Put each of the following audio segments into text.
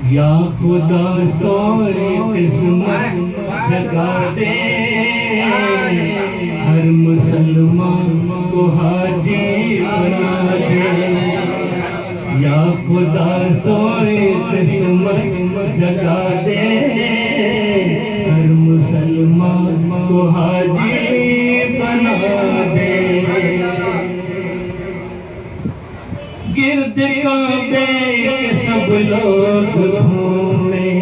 یا خدا سوئے قسمت جگا دے، ہر مسلمان کو حاجی بنا دے۔ یا خدا سوئے قسمت جگا دے، ہر مسلمان کو حاجی بنا دے۔ گرد کعبے کے سب لوگ گھومے،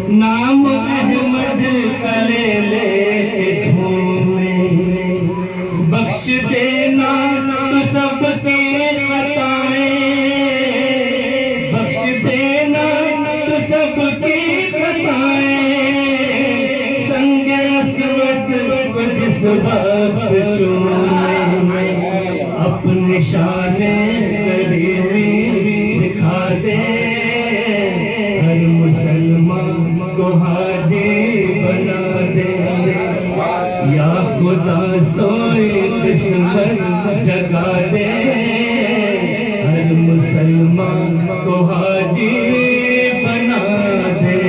نام احمد کا لے لے کے جھومے۔ بخش دینا تو سب کی خطائیں، بخش دینا تو سب کی خطائیں۔ سنگ اسود کو جس وقت چومے، اپنے شان کریمی دکھا دے، ہر مسلمان کو حاجی بنا دے۔ یا خدا سوئے قسمت جگا دے، ہر مسلمان کو حاجی بنا دے۔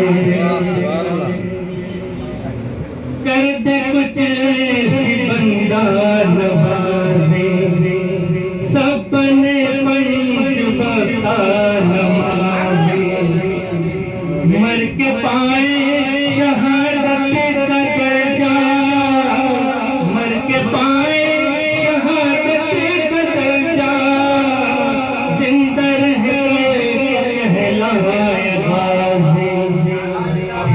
کر دے کچھ ایسی بندہ نوازے، سب نے پنج بتا نمازے۔ مر کے پائے شہادت کا درجہ، مر کے پائے شہادت کا درجہ۔ زندہ رہ کے کہلائے غازی،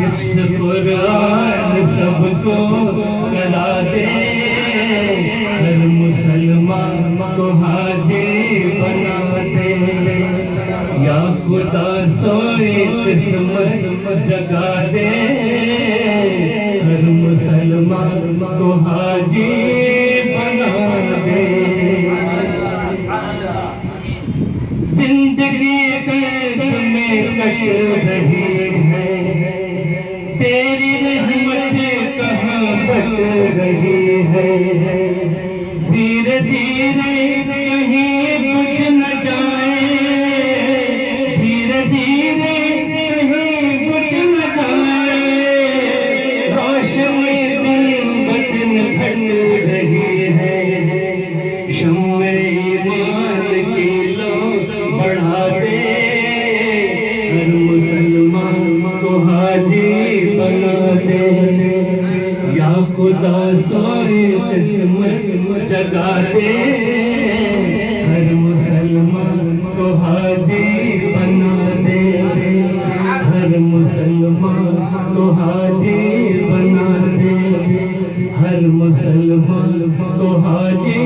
حفظ قرآن سب کو کرا دے، ہر مسلمان کو حاجی بنا دے۔ یا خدا سوئے قسمت جگا دے، ہر مسلمان کو حاجی بنا دے۔ زندگی قید میں کٹ رہی ہے، تیری رحمت کہاں بٹ رہی ہے۔ دھیرے دھیرے کہیں بجھ نہ جائے، دھیرے دھیرے کہیں بجھ نہ جائے۔ روشنی دن بدن گھٹ رہی ہے، شمع ایمان کی لو بڑھا دے، ہر مسلمان کو حاجی بنا دے۔ یا خدا سوئے قسمت جگا دے، ہر مسلمان کو حاجی بنا دے، ہر مسلمان کو حاجی بنا دے، ہر مسلمان کو حاجی